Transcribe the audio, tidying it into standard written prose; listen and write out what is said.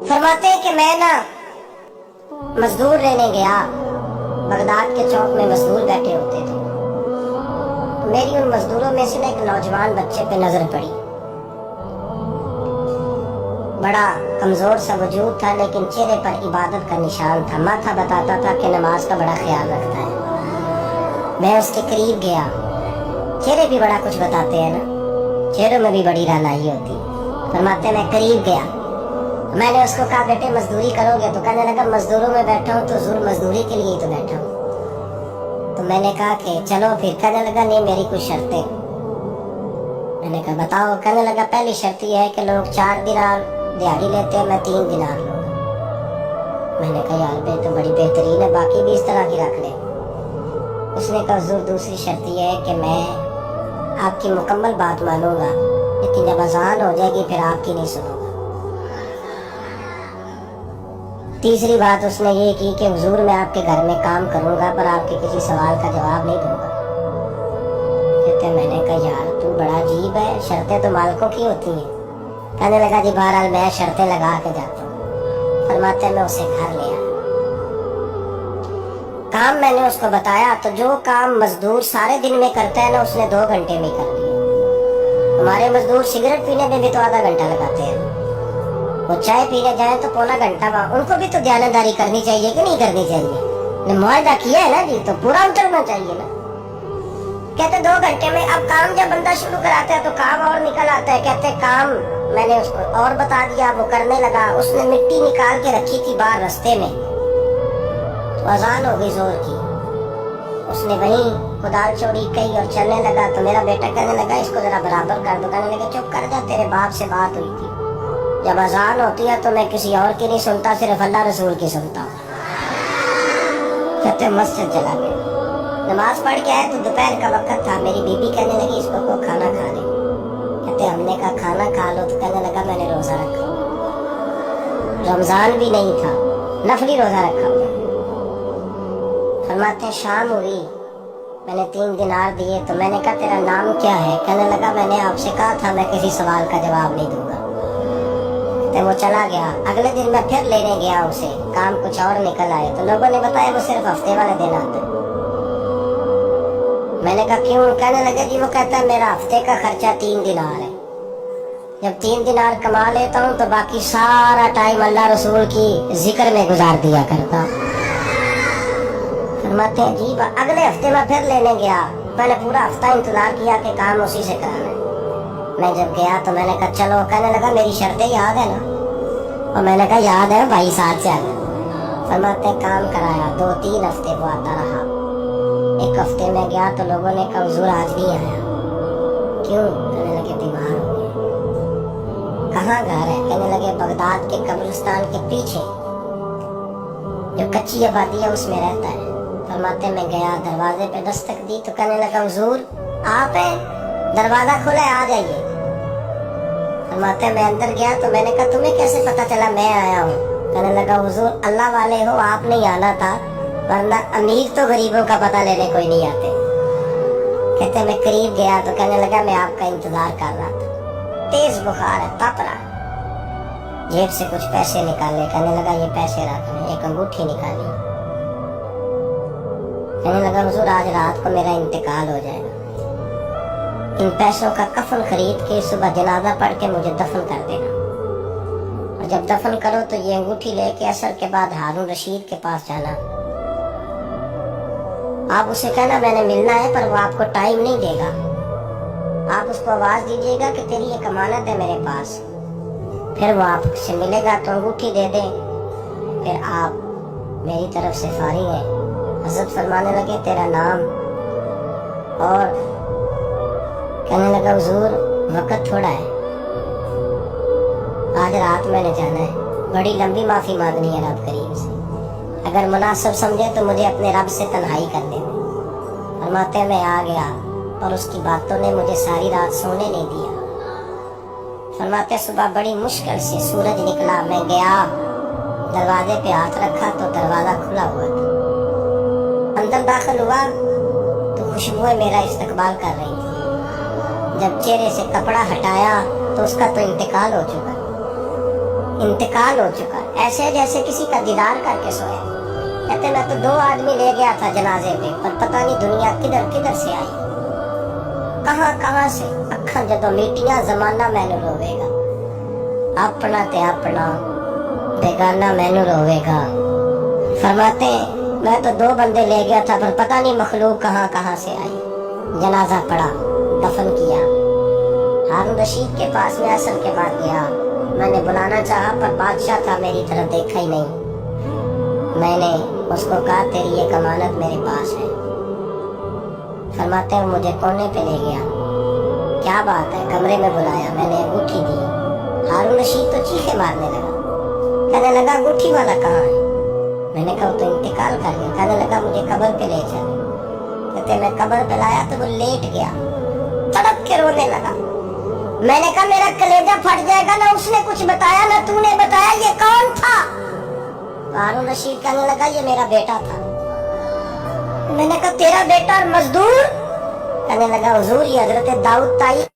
फरमाते हैं कि मैं ना मजदूर रहने गया, बगदाद के चौक में मजदूर बैठे होते थे। तो मेरी उन मजदूरों में से ना एक नौजवान बच्चे पे नजर पड़ी। बड़ा कमजोर सा वजूद था, लेकिन चेहरे पर इबादत का निशान था। माथा बताता था कि नमाज का बड़ा ख्याल रखता है। मैं उसके करीब गया। चेहरे भी बड़ा कुछ बताते हैं ना, चेहरों में भी बड़ी रानाई होती। फरमाते मैं करीब गया, मैंने उसको कहा बेटे मजदूरी करोगे? तो कहने लगा मजदूरों में बैठा हूँ तो जरूर मजदूरी के लिए ही तो बैठा हूँ। तो मैंने कहा कि चलो फिर। कहने लगा नहीं मेरी कुछ शर्तें। मैंने कहा बताओ। कहने लगा पहली शर्त यह है कि लोग 4 दिनार दिहाड़ी लेते हैं, मैं 3 दिनार लूँगा। मैंने कहा यार बे तो बड़ी बेहतरीन है, बाकी भी इस तरह की रख ले। उसने कहा हुजूर दूसरी शर्त यह है कि मैं आपकी मुकम्मल बात मानूंगा, लेकिन जब अजान हो जाएगी फिर आपकी नहीं सुनूंगा। तीसरी बात उसने ये की कि हुजूर मैं आपके घर में काम करूंगा पर आपके किसी सवाल का जवाब नहीं दूंगा। कहते मैंने कहा यार तू बड़ा अजीब है, शर्तें तो मालिकों की होती हैं। कहने लगा जी बहरहाल मैं शर्तें लगा के जाता हूँ। फरमाते मैं उसे घर ले आया। काम मैंने उसको बताया तो जो काम मजदूर सारे दिन में करता है ना, उसने 2 घंटे में कर लिया। हमारे मजदूर सिगरेट पीने में भी तो आधा घंटा लगाते हैं, वो चाय पीने जाए तो पौना घंटा। उनको भी तो ध्यानदारी करनी चाहिए कि नहीं करनी चाहिए? मुआहदा किया है ना जी, तो पूरा उतरना चाहिए ना। कहते 2 घंटे में। अब काम जब बंदा शुरू कराता है तो काम और निकल आता है। कहते काम मैंने उसको और बता दिया, वो करने लगा। उसने मिट्टी निकाल के रखी थी बाहर रास्ते में, तो अजान हो गई जोर की। उसने वहीं कुदाल चोरी कही और चलने लगा। तो मेरा बेटा कहने लगा इसको जरा बराबर कर दो। कहने लगा चुप कर जा, तेरे बाप से बात हुई थी। जब अजान होती है तो मैं किसी और की नहीं सुनता, सिर्फ अल्लाह रसूल की सुनता हूँ। कहते मस्जिद चला गया, नमाज पढ़ के आए तो दोपहर का वक्त था। मेरी बीबी कहने लगी इसको को खाना खा ले। कहते हमने कहा खाना खा लो। तो कहने लगा मैंने रोजा रखा, रमजान भी नहीं था, नफली रोजा रखा हुआ। फरमाते शाम हुई, मैंने 3 दिनार दिए। तो मैंने कहा तेरा नाम क्या है? कहने लगा मैंने आपसे कहा था मैं किसी सवाल का जवाब नहीं दूंगा। तो वो चला गया। अगले दिन मैं फिर लेने गया उसे, काम कुछ और निकल आए। तो लोगों ने बताया वो सिर्फ हफ्ते वाले दिन आता है। मैंने कहा क्यों? कहने लगे जी वो कहता है मेरा हफ्ते का खर्चा 3 दिनार है। जब 3 दिनार कमा लेता हूँ तो बाकी सारा टाइम अल्लाह रसूल की जिक्र में गुजार दिया करता। फरमाते हैं जी अगले हफ्ते में फिर लेने गया। मैंने पूरा हफ्ता इंतजार किया कि काम उसी से कराना है। मैं जब गया तो मैंने कहा चलो। कहने लगा मेरी शर्तें याद है ना? और मैंने कहा याद है भाई, साथ चल। फरमाते काम कराया। 2-3 हफ्ते वो आता रहा। एक हफ्ते में गया तो लोगों ने कहा हुजूर आज नहीं आया। क्यों? कहने लगे बीमार हो गए। कहाँ घर है? कहने लगे बगदाद के कब्रिस्तान के पीछे जो कच्ची आबादी है उसमें रहता है। फरमाते मैं गया, दरवाजे पे दस्तक दी तो कहने लगा हुजूर आप हैं? दरवाजा खुला है, आ जाइए। फरमाते मैं अंदर गया तो मैंने कहा तुम्हें कैसे पता चला मैं आया हूँ? कहने लगा हुजूर अल्लाह वाले हो, आप नहीं आना था, वरना अमीर तो गरीबों का पता लेने कोई नहीं आते। कहते मैं करीब गया तो कहने लगा मैं आपका इंतजार कर रहा था, तेज बुखार है, तप रहा। जेब से कुछ पैसे निकाले। कहने लगा ये पैसे रख लें। एक अंगूठी निकाली। कहने लगा हुजूर आज रात को मेरा इंतकाल हो जाएगा, इन पैसों का कफन खरीद के सुबह जनाजा पढ़ के मुझे दफन कर देना, और जब दफन करो तो ये अंगूठी लेके असर के बाद हारून रशीद के पास जाना। आप उसे कहना मैंने मिलना है पर वो आपको टाइम नहीं देगा। आप उसको आवाज दीजिएगा कि तेरी एक अमानत है मेरे पास। फिर वो आपसे मिलेगा तो अंगूठी दे दे, फिर आप मेरी तरफ से फारिग है। हजरत फरमाने लगे तेरा नाम? और कहने लगा हुजूर वक्त थोड़ा है, आज रात मैंने जाना है, बड़ी लंबी माफी मांगनी है रब करीम से। अगर मुनासिब समझे तो मुझे अपने रब से तन्हाई करने में। फरमाते मैं आ गया और उसकी बातों ने मुझे सारी रात सोने नहीं दिया। फरमाते सुबह बड़ी मुश्किल से सूरज निकला। मैं गया, दरवाजे पे हाथ रखा तो दरवाजा खुला हुआ था। अंदर दाखिल हुआ तो खुशबुएं मेरा इस्तकबाल कर रही थी। जब चेहरे से कपड़ा हटाया तो उसका तो इंतकाल हो चुका। इंतकाल हो चुका, ऐसे जैसे किसी का दीदार करके सोया। कहते मैं तो 2 आदमी ले गया था जनाजे पे, पर पता नहीं दुनिया किधर किधर से आई, कहां कहां से। अखा जदों मीटियां जमाना मैनू रोवेगा, अपना ते अपना बेगाना मैनू रोवेगा। फरमाते मैं तो 2 बंदे ले गया था, पर पता नहीं मखलूक कहां कहां से आई। जनाजा पड़ा, दफन किया। हारून रशीद के पास में असल के बाद गया, मैंने बुलाना चाहा पर बादशाह था, मेरी तरफ देखा ही नहीं। मैंने उसको कहा तेरी एक अमानत मेरे पास है। फरमाते हैं मुझे कोने पे ले गया, क्या बात है, कमरे में बुलाया, मैंने अंगूठी दी। हारून रशीद तो चीखे मारने लगा, कहने लगा अंगूठी वाला कहाँ है। मैंने कहा तो इंतकाल कर गया। कहने लगा मुझे कब्र पे ले चल। कहते मैं कब्र पे लाया तो वो लेट गया, तड़प के रोने लगा। मैंने कहा मेरा कलेजा फट जाएगा, ना उसने कुछ बताया ना तूने बताया, ये कौन था। हारून रशीद कहने लगा ये मेरा बेटा था। मैंने कहा तेरा बेटा और मजदूर। कहने लगा हुजूर ये हजरत दाऊद ताई